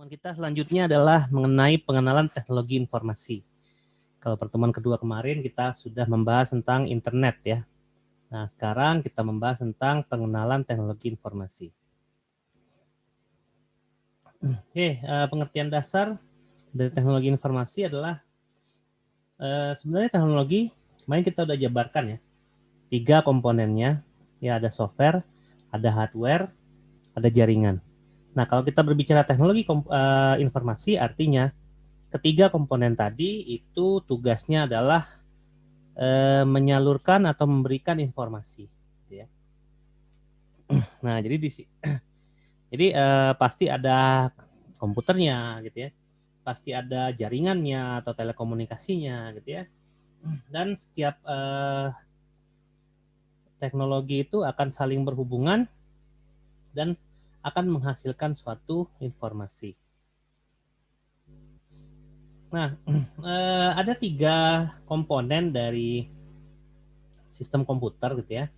Pertemuan kita selanjutnya adalah mengenai pengenalan teknologi informasi. Kalau pertemuan kedua kemarin kita sudah membahas tentang internet ya. Nah, sekarang kita membahas tentang pengenalan teknologi informasi. Oke, pengertian dasar dari teknologi informasi adalah sebenarnya teknologi, kemarin kita udah jabarkan ya. 3 komponennya, ya ada software, ada hardware, ada jaringan. Nah, kalau kita berbicara teknologi informasi artinya ketiga komponen tadi itu tugasnya adalah menyalurkan atau memberikan informasi, gitu ya. Nah, jadi pasti ada komputernya, gitu ya. Pasti ada jaringannya atau telekomunikasinya, gitu ya. Dan setiap teknologi itu akan saling berhubungan dan akan menghasilkan suatu informasi. Nah, ada 3 komponen dari sistem komputer gitu ya.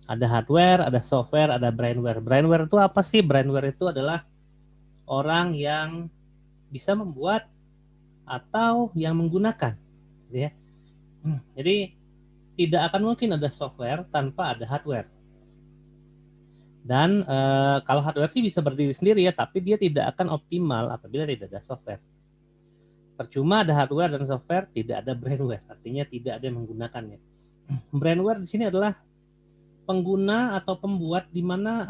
Ada hardware, ada software, ada brainware. Brainware itu apa sih? Brainware itu adalah orang yang bisa membuat atau yang menggunakan, gitu ya. Jadi tidak akan mungkin ada software tanpa ada hardware. Dan kalau hardware sih bisa berdiri sendiri ya, tapi dia tidak akan optimal apabila tidak ada software. Percuma ada hardware dan software, tidak ada brainware, artinya tidak ada yang menggunakannya. Brainware di sini adalah pengguna atau pembuat di mana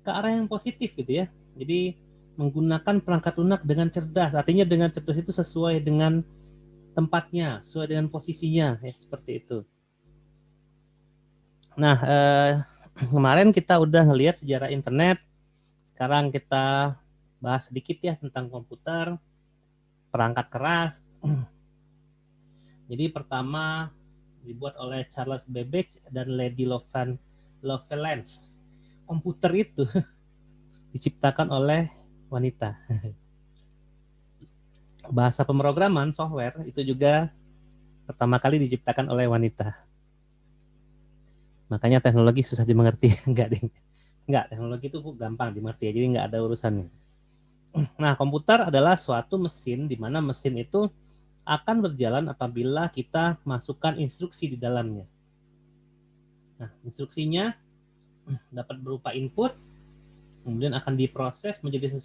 ke arah yang positif gitu ya. Jadi menggunakan perangkat lunak dengan cerdas. Artinya dengan cerdas itu sesuai dengan tempatnya, sesuai dengan posisinya ya, seperti itu. Nah, kemarin kita udah ngelihat sejarah internet. Sekarang kita bahas sedikit ya tentang komputer, perangkat keras. Jadi pertama dibuat oleh Charles Babbage dan Lady Lovelace. Komputer itu diciptakan oleh wanita. Bahasa pemrograman software itu juga pertama kali diciptakan oleh wanita. Makanya teknologi susah dimengerti. Enggak, teknologi itu gampang dimengerti, jadi enggak ada urusannya. Nah, komputer adalah suatu mesin di mana mesin itu akan berjalan apabila kita masukkan instruksi di dalamnya. Nah, instruksinya dapat berupa input, kemudian akan diproses menjadi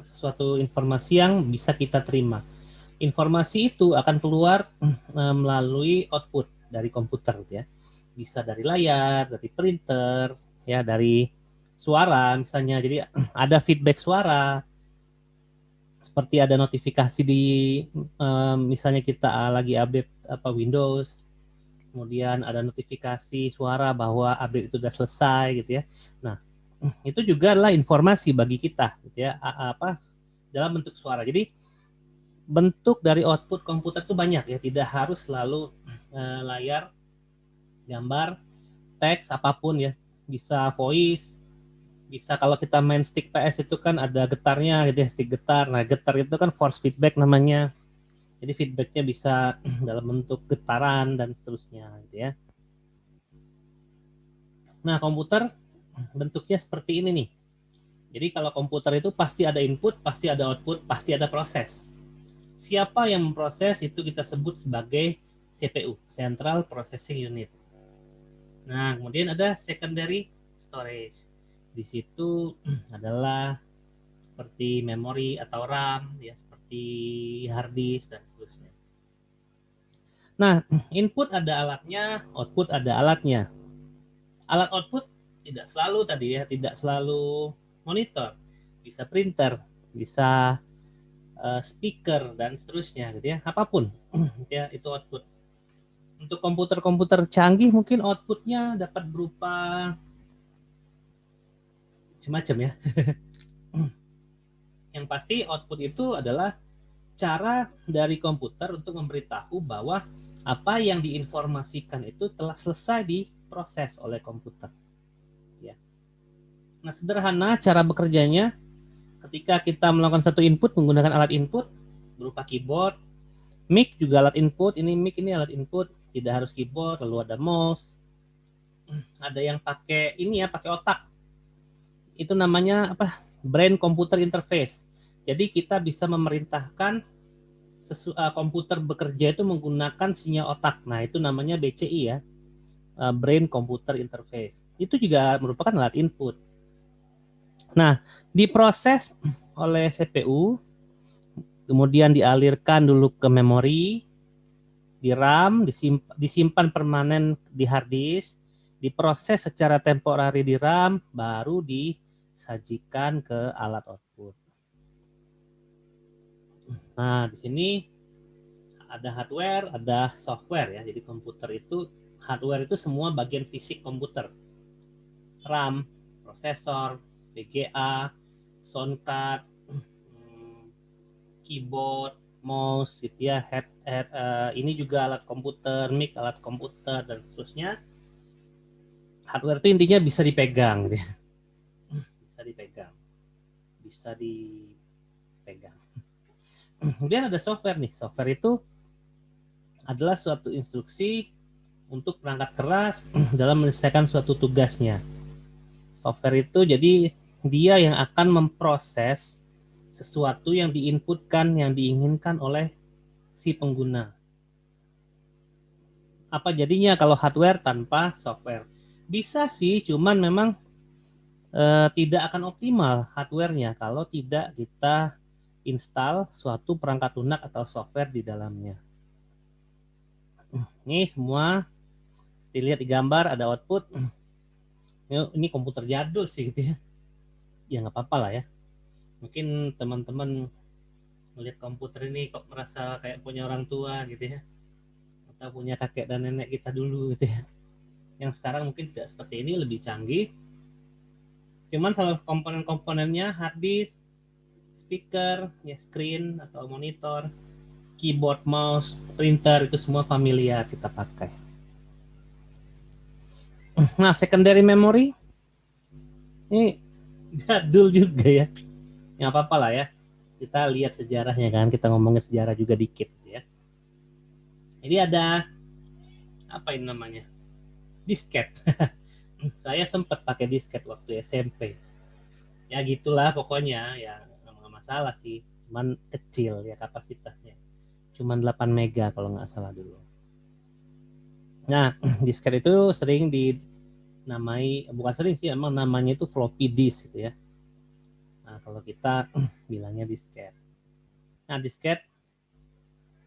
suatu informasi yang bisa kita terima. Informasi itu akan keluar melalui output dari komputer, ya. Bisa dari layar, dari printer, ya, dari suara misalnya. Jadi ada feedback suara, seperti ada notifikasi di misalnya kita lagi update Windows, kemudian ada notifikasi suara bahwa update itu sudah selesai gitu ya. Nah, itu juga adalah informasi bagi kita gitu ya, dalam bentuk suara. Jadi bentuk dari output komputer itu banyak ya, tidak harus selalu layar, gambar, teks, apapun ya. Bisa voice, bisa kalau kita main stick PS itu kan ada getarnya gitu ya, stick getar. Nah, getar itu kan force feedback namanya. Jadi feedbacknya bisa dalam bentuk getaran dan seterusnya gitu ya. Nah, komputer bentuknya seperti ini nih. Jadi kalau komputer itu pasti ada input, pasti ada output, pasti ada proses. Siapa yang memproses itu kita sebut sebagai CPU, Central Processing Unit. Nah, kemudian ada secondary storage. Di situ adalah seperti memori atau RAM, ya, seperti hard disk dan seterusnya. Nah, input ada alatnya, output ada alatnya. Alat output tidak selalu tadi ya, tidak selalu monitor, bisa printer, bisa speaker dan seterusnya gitu ya, apapun ya itu output. Untuk komputer-komputer canggih mungkin outputnya dapat berupa macam-macam ya. Yang pasti output itu adalah cara dari komputer untuk memberitahu bahwa apa yang diinformasikan itu telah selesai diproses oleh komputer. Ya. Nah, sederhana cara bekerjanya ketika kita melakukan satu input menggunakan alat input berupa keyboard, mic juga alat input, ini mic ini alat input, tidak harus keyboard, lalu ada mouse. Ada yang pakai ini ya, pakai otak. Itu namanya brain computer interface. Jadi kita bisa memerintahkan komputer bekerja itu menggunakan sinyal otak. Nah, itu namanya BCI ya, Brain Computer Interface. Itu juga merupakan alat input. Nah, diproses oleh CPU, kemudian dialirkan dulu ke memori, di RAM, disimpan permanen di hard disk, diproses secara temporari di RAM, baru disajikan ke alat output. Nah, di sini ada hardware, ada software ya. Jadi komputer itu, hardware itu semua bagian fisik komputer. RAM, prosesor, VGA, sound card, keyboard, mouse gitu ya, ini juga alat komputer, mic alat komputer dan seterusnya. Hardware itu intinya bisa dipegang gitu ya. Bisa dipegang. Bisa dipegang. Kemudian ada software nih. Software itu adalah suatu instruksi untuk perangkat keras dalam menyelesaikan suatu tugasnya. Software itu jadi dia yang akan memproses sesuatu yang diinputkan, yang diinginkan oleh si pengguna. Apa jadinya kalau hardware tanpa software? Bisa sih, cuman memang tidak akan optimal hardware-nya kalau tidak kita install suatu perangkat lunak atau software di dalamnya. Ini semua dilihat di gambar, ada output. Ini komputer jadul sih gitu ya. Ya nggak apa-apa lah ya. Mungkin teman-teman melihat komputer ini kok merasa kayak punya orang tua gitu ya. Atau punya kakek dan nenek kita dulu gitu ya. Yang sekarang mungkin tidak seperti ini, lebih canggih. Cuman salah komponen-komponennya hard disk, speaker, ya screen atau monitor, keyboard, mouse, printer itu semua familiar kita pakai. Nah, secondary memory ini jadul juga ya. Nggak apa-apa lah ya. Kita lihat sejarahnya kan, kita ngomongin sejarah juga dikit ya. Jadi ada apa ini namanya? Disket. Saya sempat pakai disket waktu SMP. Ya gitulah pokoknya, ya nggak masalah sih. Cuman kecil ya kapasitasnya. Cuman 8 mega kalau nggak salah dulu. Nah, disket itu sering dinamai, bukan sering sih, emang namanya itu floppy disk gitu ya. Nah, kalau kita bilangnya disket. Nah, disket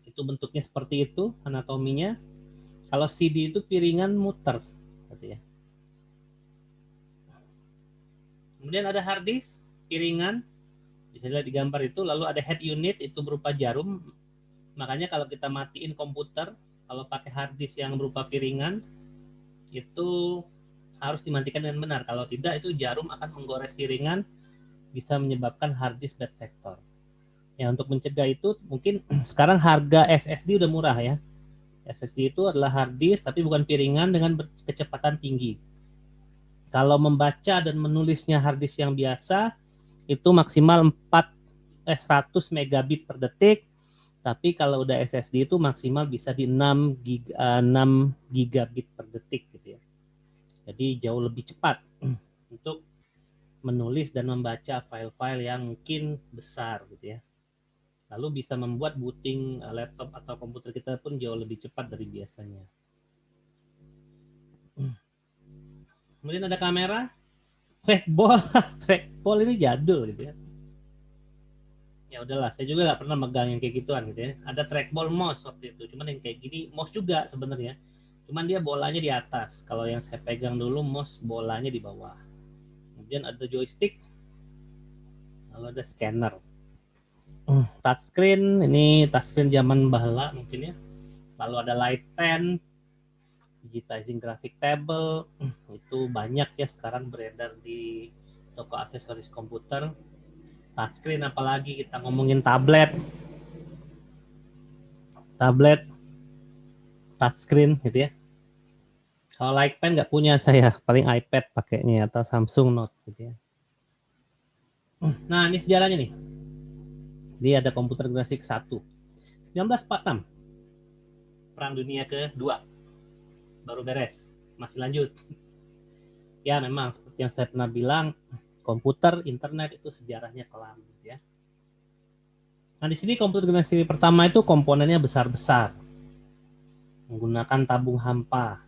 itu bentuknya seperti itu, anatominya. Kalau CD itu piringan muter gitu ya. Kemudian ada hard disk, piringan, bisa dilihat di gambar itu. Lalu ada head unit, itu berupa jarum. Makanya kalau kita matiin komputer, kalau pakai hard disk yang berupa piringan, itu harus dimatikan dengan benar. Kalau tidak, itu jarum akan menggores piringan, bisa menyebabkan hard disk bad sector. Ya, untuk mencegah itu, mungkin sekarang harga SSD udah murah ya. SSD itu adalah hard disk, tapi bukan piringan dengan kecepatan tinggi. Kalau membaca dan menulisnya hard disk yang biasa, itu maksimal 100 megabit per detik. Tapi kalau udah SSD itu maksimal bisa di 6 gigabit per detik gitu ya. Jadi jauh lebih cepat untuk menulis dan membaca file-file yang mungkin besar gitu ya. Lalu bisa membuat booting laptop atau komputer kita pun jauh lebih cepat dari biasanya. Kemudian ada kamera, trackball. Trackball ini jadul gitu ya. Ya udahlah, saya juga nggak pernah megang yang kayak gituan gitu ya. Ada trackball mouse waktu itu, cuman yang kayak gini mouse juga sebenarnya. Cuman dia bolanya di atas. Kalau yang saya pegang dulu mouse bolanya di bawah. Kemudian ada joystick, lalu ada scanner. Touchscreen, ini touchscreen zaman bahla mungkin ya. Lalu ada light pen, digitizing graphic table, itu banyak ya sekarang beredar di toko aksesoris komputer. Touchscreen apalagi kita ngomongin tablet, touchscreen gitu ya. Kalau light pen nggak punya saya, paling iPad pakainya atau Samsung Note gitu ya. Nah ini sejarahnya nih. Jadi ada komputer generasi ke-1. 1946. Perang Dunia ke-2. Baru beres. Masih lanjut. Ya memang seperti yang saya pernah bilang, komputer, internet itu sejarahnya kelam gitu ya. Nah, di sini komputer generasi pertama itu komponennya besar-besar, menggunakan tabung hampa.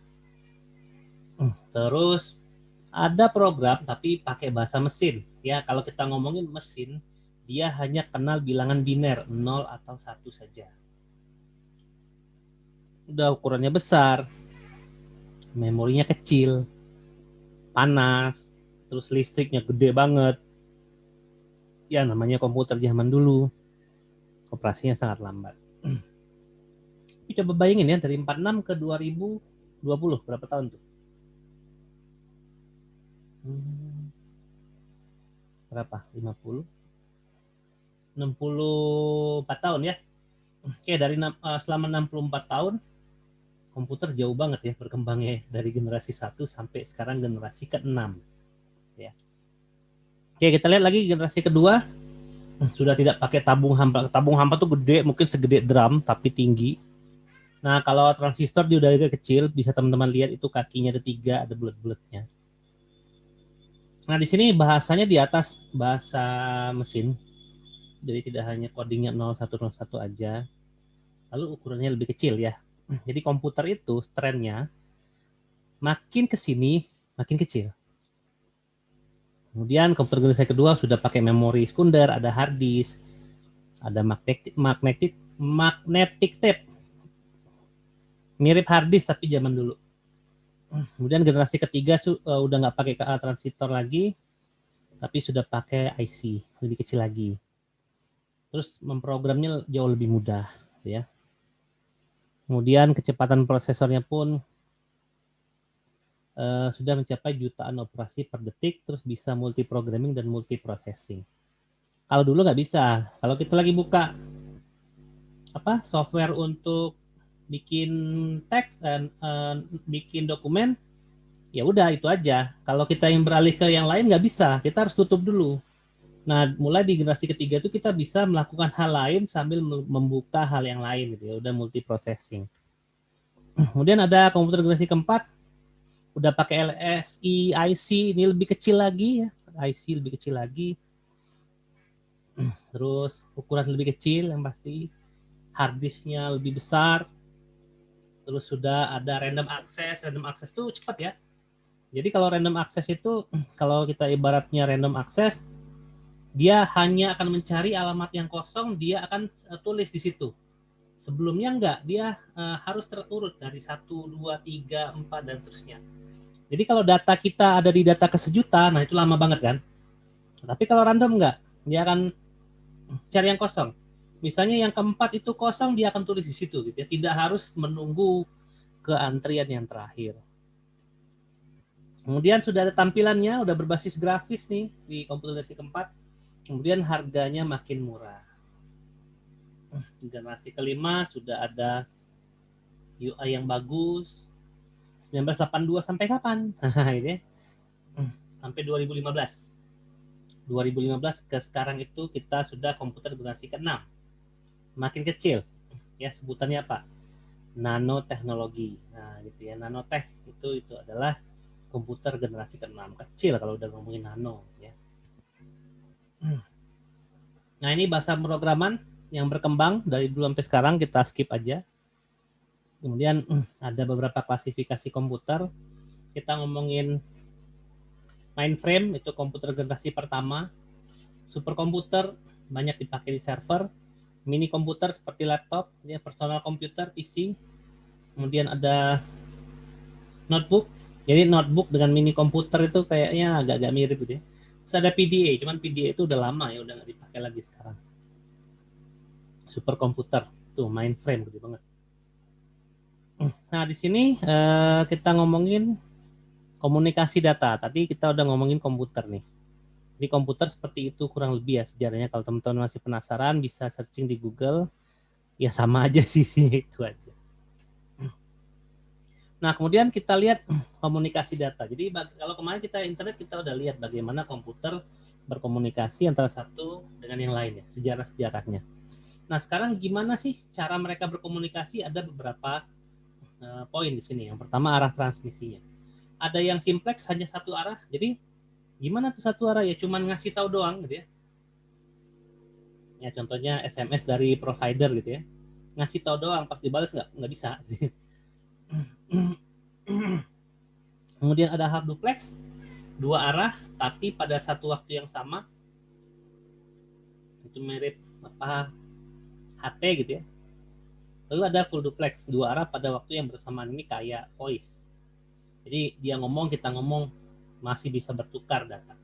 Terus ada program tapi pakai bahasa mesin. Ya, kalau kita ngomongin mesin, dia hanya kenal bilangan biner 0 atau 1 saja. Udah ukurannya besar, memorinya kecil, panas, terus listriknya gede banget. Ya, namanya komputer zaman dulu. Operasinya sangat lambat. Coba bayangin ya, dari 46 ke 2020, berapa tahun tuh? Berapa? 50? 64 tahun ya. Oke, dari selama 64 tahun, komputer jauh banget ya berkembangnya dari generasi 1 sampai sekarang generasi ke-6. Ya. Oke, kita lihat lagi generasi kedua. Sudah tidak pakai tabung hampa. Tabung hampa tuh gede, mungkin segede drum tapi tinggi. Nah, kalau transistor dia udah agak kecil, bisa teman-teman lihat itu kakinya ada 3, ada bulat-bulatnya. Nah, di sini bahasanya di atas bahasa mesin. Jadi tidak hanya codingnya 0101 aja. Lalu ukurannya lebih kecil ya. Jadi komputer itu trennya makin ke sini makin kecil. Kemudian komputer generasi kedua sudah pakai memori sekunder, ada hard disk, ada magnetic tape. Mirip hard disk tapi zaman dulu. Kemudian generasi ketiga udah nggak pakai transistor lagi, tapi sudah pakai IC, lebih kecil lagi. Terus memprogramnya jauh lebih mudah, ya. Kemudian kecepatan prosesornya pun sudah mencapai jutaan operasi per detik, terus bisa multi programming dan multi processing. Kalau dulu nggak bisa. Kalau kita lagi buka software untuk bikin teks dan bikin dokumen, ya udah itu aja. Kalau kita yang beralih ke yang lain nggak bisa, kita harus tutup dulu. Nah, mulai di generasi ketiga itu kita bisa melakukan hal lain sambil membuka hal yang lain gitu ya, udah multi processing. Kemudian ada komputer generasi keempat, udah pakai LSI, IC, ini lebih kecil lagi ya, IC lebih kecil lagi. Terus ukuran lebih kecil yang pasti, hard disknya lebih besar. Terus sudah ada random access itu cepat ya. Jadi kalau random access itu, kalau kita ibaratnya random access, dia hanya akan mencari alamat yang kosong, dia akan tulis di situ. Sebelumnya enggak, dia harus terurut dari 1, 2, 3, 4, dan seterusnya. Jadi kalau data kita ada di data kesejuta, nah itu lama banget kan. Tapi kalau random enggak, dia akan cari yang kosong. Misalnya yang keempat itu kosong, dia akan tulis di situ gitu ya. Tidak harus menunggu ke antrian yang terakhir. Kemudian sudah ada tampilannya, udah berbasis grafis nih di komputer generasi keempat. Kemudian harganya makin murah. Di generasi kelima sudah ada UI yang bagus. 1982 sampai kapan? Ini sampai 2015. 2015 ke sekarang itu kita sudah komputer generasi ke-6. Makin kecil. Ya, sebutannya apa? Nanoteknologi. Nah, gitu ya. Nanotech itu adalah komputer generasi ke-6. Kecil kalau udah ngomongin nano ya. Nah, ini bahasa pemrograman yang berkembang dari dulu sampai sekarang, kita skip aja. Kemudian ada beberapa klasifikasi komputer. Kita ngomongin mainframe, itu komputer generasi pertama. Superkomputer banyak dipakai di server. Mini komputer seperti laptop, ya, personal computer, PC. Kemudian ada notebook. Jadi notebook dengan mini komputer itu kayaknya agak-agak mirip gitu ya. Terus ada PDA, cuman PDA itu udah lama ya, udah nggak dipakai lagi sekarang. Superkomputer, tuh mainframe gede banget. Nah, di sini kita ngomongin komunikasi data. Tadi kita udah ngomongin komputer nih. Jadi komputer seperti itu kurang lebih ya sejarahnya. Kalau teman-teman masih penasaran, bisa searching di Google. Ya sama aja sih itu aja. Nah, kemudian kita lihat komunikasi data. Jadi kalau kemarin kita internet, kita udah lihat bagaimana komputer berkomunikasi antara satu dengan yang lain ya, sejarah-sejarahnya. Nah, sekarang gimana sih cara mereka berkomunikasi? Ada beberapa poin di sini. Yang pertama, arah transmisinya. Ada yang simplex hanya satu arah. Jadi gimana tuh satu arah ya, cuman ngasih tahu doang gitu ya. Ya contohnya SMS dari provider gitu ya. Ngasih tahu doang, pas dibalas nggak bisa. Kemudian ada hub duplex, dua arah tapi pada satu waktu yang sama. Itu mirip apa HT gitu ya. Lalu ada full duplex, dua arah pada waktu yang bersamaan, ini kayak voice. Jadi dia ngomong, kita ngomong, masih bisa bertukar data.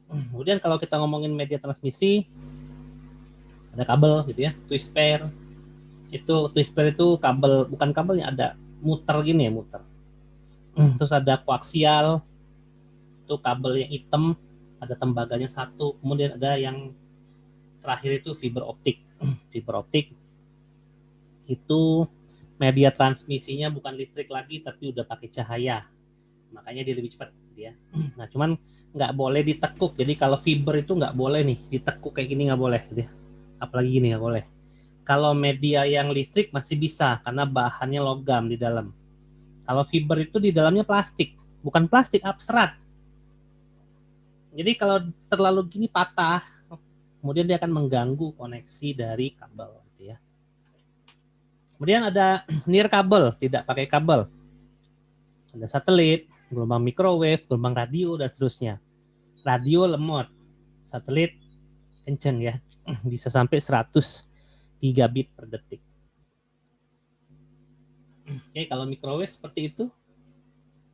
Kemudian kalau kita ngomongin media transmisi, ada kabel gitu ya, twist pair. Itu twist pair itu kabel, bukan kabelnya, ada muter gini ya, muter. Terus ada koaksial, itu kabel yang hitam, ada tembaganya satu. Kemudian ada yang terakhir itu fiber optik. Fiber optik itu media transmisinya bukan listrik lagi tapi udah pakai cahaya, makanya dia lebih cepat ya. Nah cuman nggak boleh ditekuk, jadi kalau fiber itu nggak boleh nih ditekuk kayak gini, nggak boleh gitu ya. Apalagi gini nggak boleh. Kalau media yang listrik masih bisa karena bahannya logam di dalam. Kalau fiber itu di dalamnya plastik, bukan plastik, abstrak. Jadi kalau terlalu gini patah, kemudian dia akan mengganggu koneksi dari kabel gitu ya. Kemudian ada near kabel, tidak pakai kabel. Ada satelit, gelombang microwave, gelombang radio, dan seterusnya. Radio lemot, satelit kenceng ya, bisa sampai 100 gigabit per detik. Oke, kalau microwave seperti itu,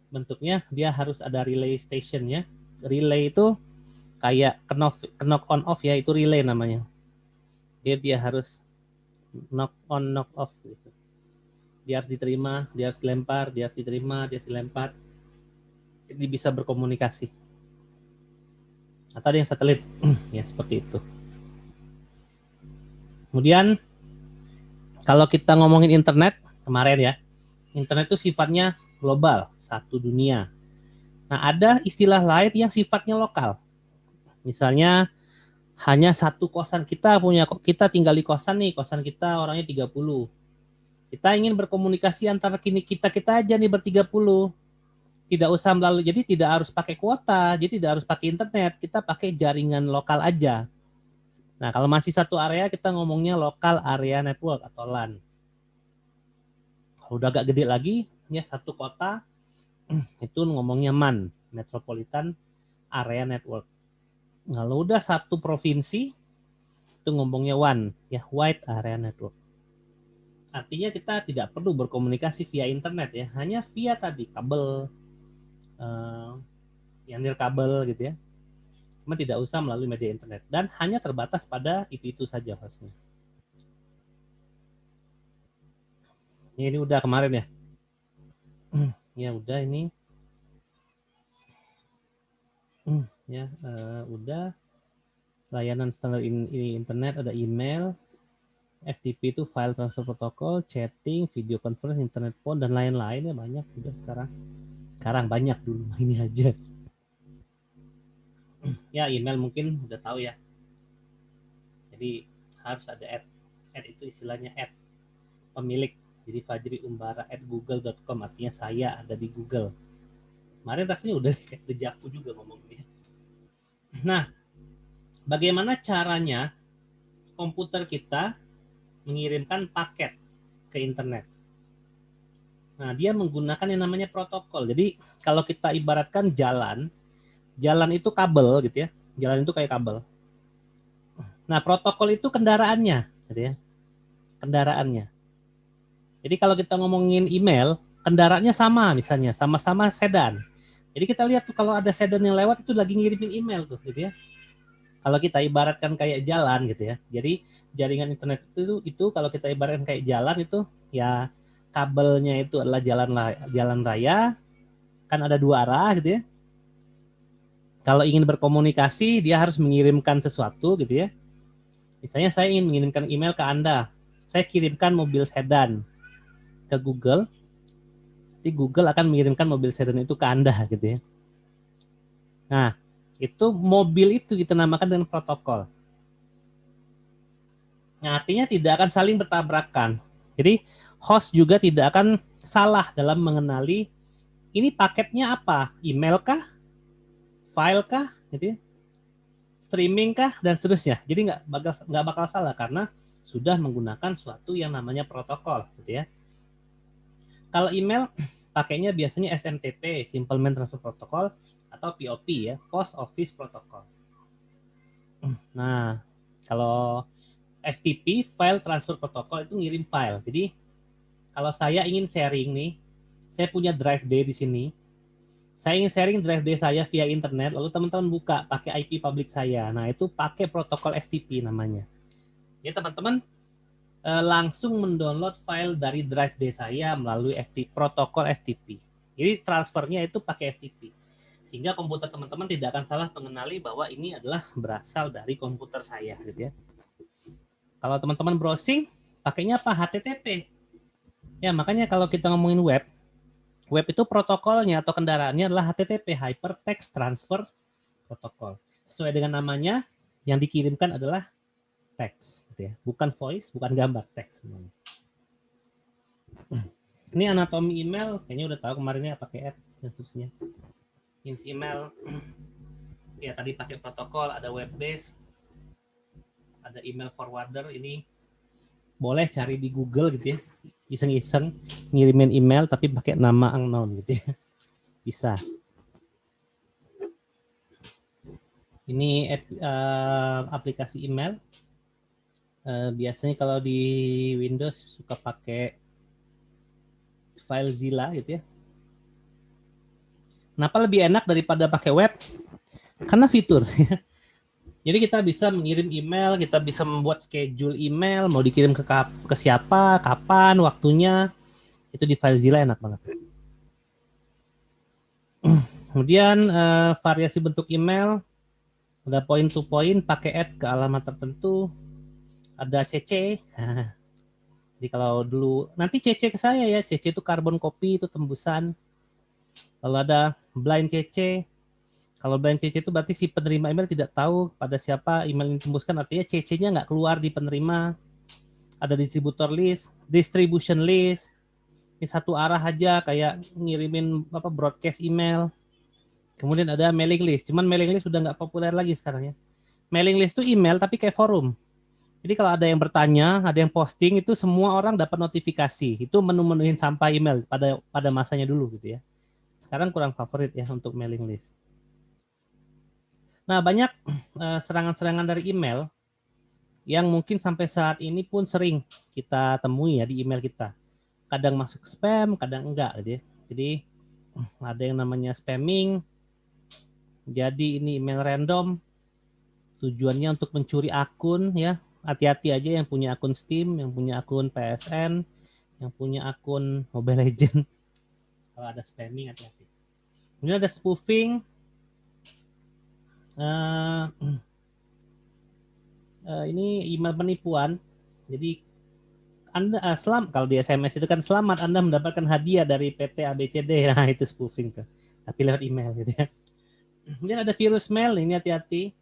bentuknya dia harus ada relay stationnya. Relay itu kayak knock on off ya, itu relay namanya. Dia harus knock on knock off gitu. Dia harus diterima, dia harus dilempar, dia harus diterima, dia harus dilempar. Jadi bisa berkomunikasi. Atau ada yang satelit, ya seperti itu. Kemudian kalau kita ngomongin internet kemarin ya, internet itu sifatnya global, satu dunia. Nah ada istilah lain yang sifatnya lokal. Misalnya hanya satu kosan, kita tinggal di kosan nih, kosan kita orangnya 30. Kita ingin berkomunikasi antara kita aja nih ber-30. Tidak usah melalui, jadi tidak harus pakai kuota, jadi tidak harus pakai internet, kita pakai jaringan lokal aja. Nah, kalau masih satu area kita ngomongnya local area network atau LAN. Kalau udah agak gede lagi, ya satu kota itu ngomongnya MAN, Metropolitan Area Network. Kalau udah satu provinsi itu ngomongnya WAN, ya Wide Area Network. Artinya kita tidak perlu berkomunikasi via internet ya, hanya via tadi kabel, yang nirkabel gitu ya. Cuma tidak usah melalui media internet dan hanya terbatas pada itu saja hostnya. Ini udah kemarin ya. Ya udah ini. Ya udah. Layanan standar ini internet, ada email, FTP itu file transfer protokol, chatting, video conference, internet phone, dan lain-lain ya banyak udah sekarang. Sekarang banyak, dulu ini aja. Ya email mungkin udah tahu ya. Jadi harus ada ad. Ad itu istilahnya ad pemilik. Jadi fajriumbara@google.com, artinya saya ada di Google. Kemarin rasanya udah kayak dejavu juga ngomongnya. Nah, bagaimana caranya komputer kita mengirimkan paket ke internet? Nah, dia menggunakan yang namanya protokol. Jadi, kalau kita ibaratkan jalan itu kabel gitu ya. Jalan itu kayak kabel. Nah, protokol itu kendaraannya, gitu ya. Kendaraannya. Jadi kalau kita ngomongin email, kendaraannya sama misalnya, sama-sama sedan. Jadi kita lihat tuh kalau ada sedan yang lewat itu lagi ngirimin email tuh, gitu ya. Kalau kita ibaratkan kayak jalan gitu ya. Jadi jaringan internet itu kalau kita ibaratkan kayak jalan itu ya kabelnya itu adalah jalan raya, kan ada dua arah gitu ya. Kalau ingin berkomunikasi dia harus mengirimkan sesuatu gitu ya. Misalnya saya ingin mengirimkan email ke Anda, saya kirimkan mobil sedan ke Google, nanti Google akan mengirimkan mobil sedan itu ke Anda gitu ya. Nah, itu mobil itu kita namakan dengan protokol. Nah, artinya tidak akan saling bertabrakan. Jadi host juga tidak akan salah dalam mengenali ini paketnya apa, email kah, file kah, gitu ya. streaming kah, dan seterusnya. Jadi nggak bakal salah karena sudah menggunakan suatu yang namanya protokol, gitu ya. Kalau email pakainya biasanya SMTP, Simple Mail Transfer Protocol, atau POP ya, Post Office Protocol. Nah, kalau FTP, File Transfer Protocol, itu ngirim file. Jadi kalau saya ingin sharing nih, saya punya drive D di sini. Saya ingin sharing drive D saya via internet, lalu teman-teman buka pakai IP public saya. Nah, itu pakai protokol FTP namanya. Ya, teman-teman langsung mendownload file dari drive D saya melalui protokol FTP. Jadi transfernya itu pakai FTP. Sehingga komputer teman-teman tidak akan salah mengenali bahwa ini adalah berasal dari komputer saya, gitu ya. Kalau teman-teman browsing, pakainya apa? HTTP. Ya, makanya kalau kita ngomongin web itu protokolnya atau kendaraannya adalah HTTP, Hypertext Transfer Protocol. Sesuai dengan namanya, yang dikirimkan adalah teks, gitu ya. Bukan voice, bukan gambar, teks semuanya. Ini anatomi email, kayaknya udah tahu kemarinnya pakai add dan seterusnya. Ins email, ya tadi pakai protokol, ada web base, ada email forwarder. Ini boleh cari di Google gitu ya, iseng-iseng ngirimin email tapi pakai nama unknown gitu ya, bisa. Ini aplikasi email. Biasanya kalau di Windows suka pakai FileZilla gitu ya. Kenapa lebih enak daripada pakai web? Karena fitur. Jadi kita bisa mengirim email, kita bisa membuat schedule email, mau dikirim ke siapa, kapan, waktunya. Itu di FileZilla enak banget. Kemudian variasi bentuk email, ada point to point, pakai add ke alamat tertentu, ada CC. Jadi kalau dulu, nanti CC ke saya ya, CC itu carbon copy, itu tembusan. Lalu ada blind CC. Kalau blind CC itu berarti si penerima email tidak tahu pada siapa email ini tembuskan, artinya CC-nya nggak keluar di penerima. Ada distributor list, distribution list. Ini satu arah aja kayak ngirimin broadcast email. Kemudian ada mailing list, cuman mailing list sudah nggak populer lagi sekarang ya. Mailing list itu email tapi kayak forum. Jadi kalau ada yang bertanya, ada yang posting, itu semua orang dapat notifikasi. Itu menu-menuhin sampah email pada masanya dulu gitu ya. Sekarang kurang favorit ya untuk mailing list. Nah, banyak serangan-serangan dari email yang mungkin sampai saat ini pun sering kita temui ya di email kita. Kadang masuk spam, kadang enggak gitu ya. Jadi ada yang namanya spamming. Jadi ini email random. Tujuannya untuk mencuri akun ya. Hati-hati aja yang punya akun Steam, yang punya akun PSN, yang punya akun Mobile Legends. Kalau ada spamming, hati-hati. Kemudian ada spoofing. Ini email penipuan. Jadi Anda kalau di SMS itu kan selamat Anda mendapatkan hadiah dari PT ABCD. Nah, itu spoofing tuh. Tapi lewat email gitu ya. Kemudian ada virus mail, ini hati-hati.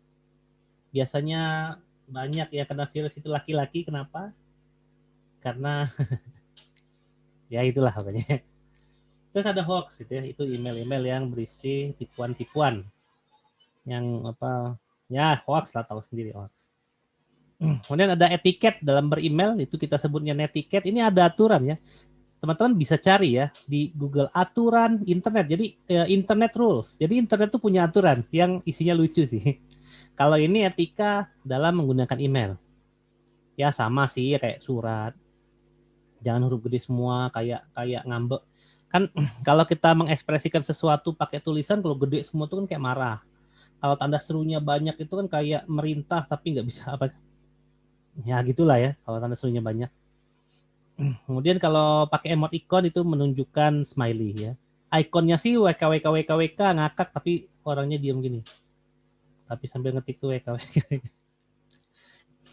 Biasanya banyak ya kena virus itu laki-laki. Kenapa? Karena ya itulah pokoknya. Terus ada hoax gitu ya. Itu email-email yang berisi tipuan-tipuan. Yang ya hoax lah, tahu sendiri hoax. Kemudian ada etiket dalam beremail, itu kita sebutnya netiquette. Ini ada aturan ya. Teman-teman bisa cari ya di Google aturan internet. Jadi internet rules. Jadi internet tuh punya aturan yang isinya lucu sih. Kalau ini etika dalam menggunakan email. Ya sama sih ya kayak surat. Jangan huruf gede semua kayak ngambek. Kan kalau kita mengekspresikan sesuatu pakai tulisan, kalau gede semua tuh kan kayak marah. Kalau tanda serunya banyak itu kan kayak merintah tapi nggak bisa apa. Ya gitulah ya kalau tanda serunya banyak. Kemudian kalau pakai emoticon itu menunjukkan smiley ya. Ikonnya sih WKWK ngakak tapi orangnya diam gini. Tapi sambil ngetik tuh WKWK.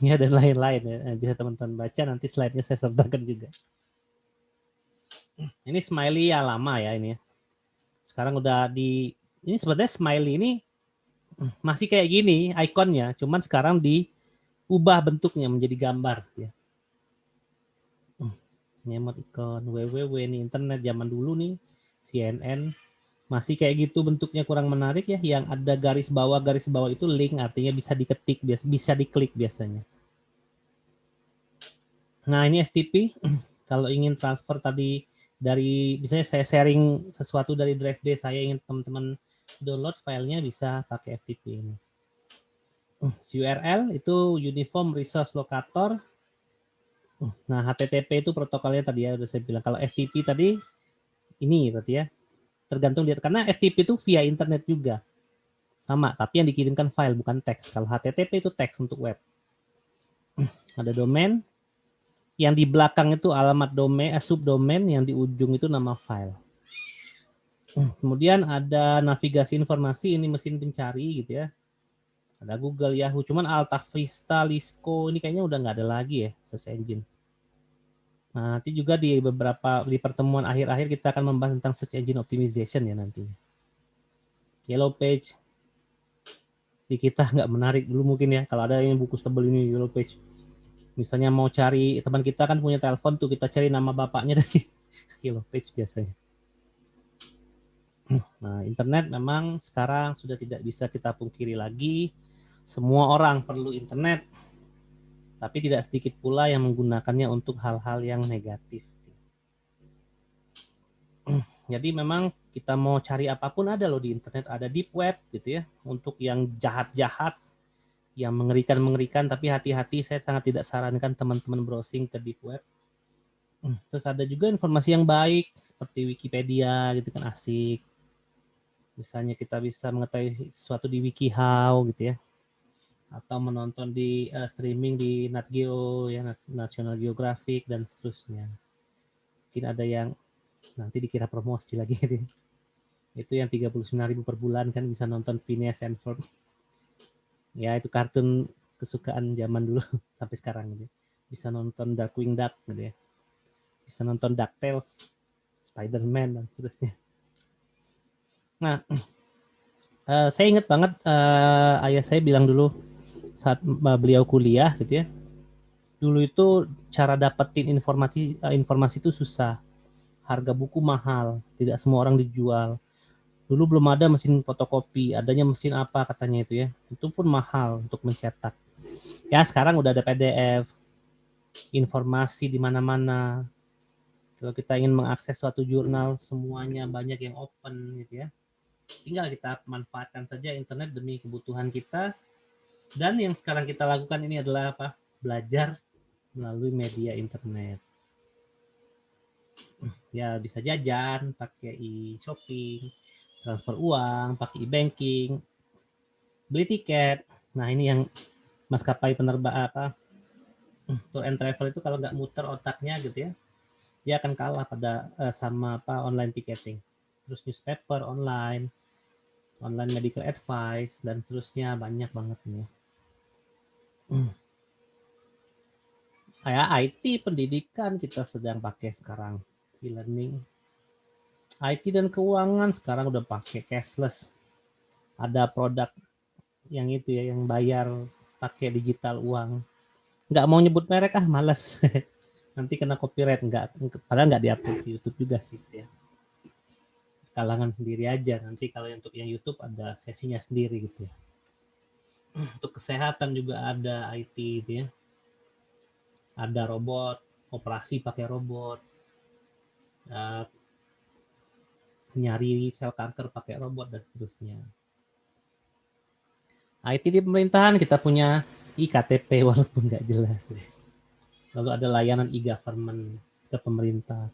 Ya dan lain-lain ya. Bisa teman-teman baca, nanti slide-nya saya sertakan juga. Ini smiley ya lama ya ini. Sekarang udah ini sebenarnya smiley ini masih kayak gini ikonnya, cuman sekarang diubah bentuknya menjadi gambar ya. Ini emoticon www nih internet zaman dulu nih, CNN Masih kayak gitu bentuknya kurang menarik ya, yang ada garis bawah itu link, artinya bisa diketik, bisa diklik biasanya. Nah ini FTP, kalau ingin transfer tadi dari, misalnya saya sharing sesuatu dari drive D saya, ingin teman-teman download filenya, bisa pakai FTP ini. URL itu Uniform Resource Locator. Nah HTTP itu protokolnya tadi ya udah saya bilang. Kalau FTP tadi ini berarti ya, tergantung dia, karena FTP itu via internet juga sama, tapi yang dikirimkan file bukan teks. Kalau HTTP itu teks untuk web. Ada domain, yang di belakang itu alamat domain, subdomain, yang di ujung itu nama file. Kemudian ada navigasi informasi, ini mesin pencari gitu ya. Ada Google, Yahoo, cuman Alta Vista, Lisco ini kayaknya udah nggak ada lagi ya search engine. Nah, nanti juga di pertemuan akhir-akhir kita akan membahas tentang search engine optimization ya nanti. Yellow Page di kita nggak menarik dulu mungkin ya, kalau ada yang buku tebel ini Yellow Page. Misalnya mau cari, teman kita kan punya telepon tuh, kita cari nama bapaknya dari Yellow Page biasanya. Nah, internet memang sekarang sudah tidak bisa kita pungkiri lagi. Semua orang perlu internet, tapi tidak sedikit pula yang menggunakannya untuk hal-hal yang negatif. Jadi memang kita mau cari apapun ada loh di internet, ada deep web gitu ya, untuk yang jahat-jahat, yang mengerikan-mengerikan, tapi hati-hati, saya sangat tidak sarankan teman-teman browsing ke deep web. Terus ada juga informasi yang baik seperti Wikipedia gitu kan, asik. Misalnya kita bisa mengetahui sesuatu di WikiHow gitu ya, atau menonton di streaming di Nat Geo ya, National Geographic dan seterusnya. Mungkin ada yang nanti dikira promosi lagi gitu. Itu yang 39.000 per bulan kan bisa nonton Phineas and Ferb. Ya itu kartun kesukaan zaman dulu sampai sekarang gitu. Bisa nonton Darkwing Duck gitu ya. Bisa nonton DuckTales, Spider-Man dan seterusnya. Nah, saya ingat banget ayah saya bilang dulu saat beliau kuliah gitu ya. Dulu itu cara dapetin informasi itu susah. Harga buku mahal, tidak semua orang dijual. Dulu belum ada mesin fotokopi, adanya mesin apa katanya itu ya. Itu pun mahal untuk mencetak. Ya sekarang udah ada PDF, informasi di mana-mana. Kalau kita ingin mengakses suatu jurnal, semuanya banyak yang open gitu ya. Tinggal kita manfaatkan saja internet demi kebutuhan kita. Dan yang sekarang kita lakukan ini adalah apa? Belajar melalui media internet. Ya bisa jajan, pakai e-shopping, transfer uang, pakai e-banking, beli tiket. Nah ini yang maskapai penerbangan apa, tour and travel itu kalau nggak muter otaknya gitu ya, dia akan kalah pada sama apa online ticketing. Terus newspaper online, online medical advice dan seterusnya banyak banget nih. Kayak IT pendidikan kita sedang pakai sekarang, e-learning. IT dan keuangan sekarang udah pakai cashless. Ada produk yang itu ya, yang bayar pakai digital uang. Nggak mau nyebut merek males. Nanti kena copyright, padahal nggak diupload di YouTube juga sih ya. Kalangan sendiri aja, nanti kalau untuk yang YouTube ada sesinya sendiri gitu ya. Untuk kesehatan juga ada IT gitu ya. Ada robot, operasi pakai robot. Nyari sel kanker pakai robot dan seterusnya. IT di pemerintahan kita punya IKTP walaupun nggak jelas. Lalu ada layanan e-government ke pemerintah.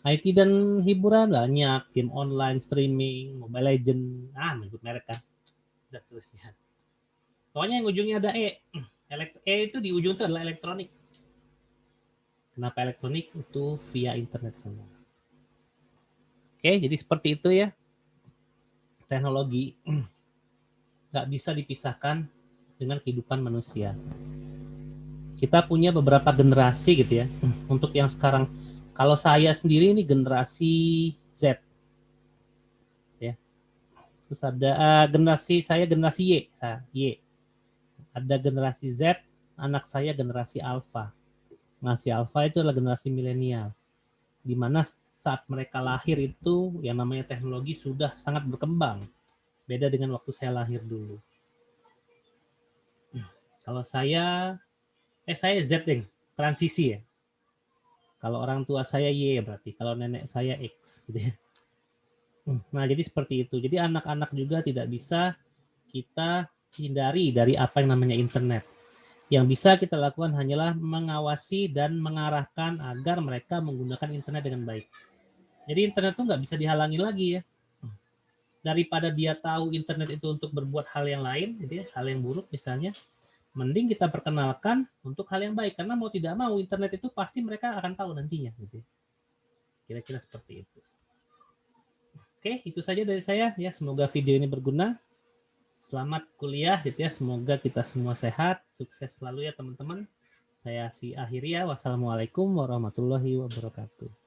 IT dan hiburan banyak, game online, streaming, Mobile Legend, menyebut merek kan, dan seterusnya. Pokoknya yang ujungnya ada E. E itu di ujung itu adalah elektronik. Kenapa elektronik? Itu via internet semua. Oke, jadi seperti itu ya. Teknologi nggak bisa dipisahkan dengan kehidupan manusia. Kita punya beberapa generasi gitu ya. Untuk yang sekarang, kalau saya sendiri ini generasi Z. Ya. Terus ada generasi saya generasi Y. Ada generasi Z, anak saya generasi Alpha. Generasi Alpha itu adalah generasi milenial. di mana saat mereka lahir itu yang namanya teknologi sudah sangat berkembang. Beda dengan waktu saya lahir dulu. Kalau saya Z ding, transisi ya. Kalau orang tua saya Y berarti, kalau nenek saya X gitu ya. Nah, jadi seperti itu. Jadi anak-anak juga tidak bisa kita hindari dari apa yang namanya internet. Yang bisa kita lakukan hanyalah mengawasi dan mengarahkan agar mereka menggunakan internet dengan baik. Jadi internet itu nggak bisa dihalangi lagi ya. Daripada dia tahu internet itu untuk berbuat hal yang lain, gitu ya, hal yang buruk misalnya, mending kita perkenalkan untuk hal yang baik. Karena mau tidak mau internet itu pasti mereka akan tahu nantinya. Gitu ya. Kira-kira seperti itu. Oke, itu saja dari saya ya. Semoga video ini berguna. Selamat kuliah gitu ya. Semoga kita semua sehat, sukses selalu ya teman-teman. Saya akhiri ya. Wassalamualaikum warahmatullahi wabarakatuh.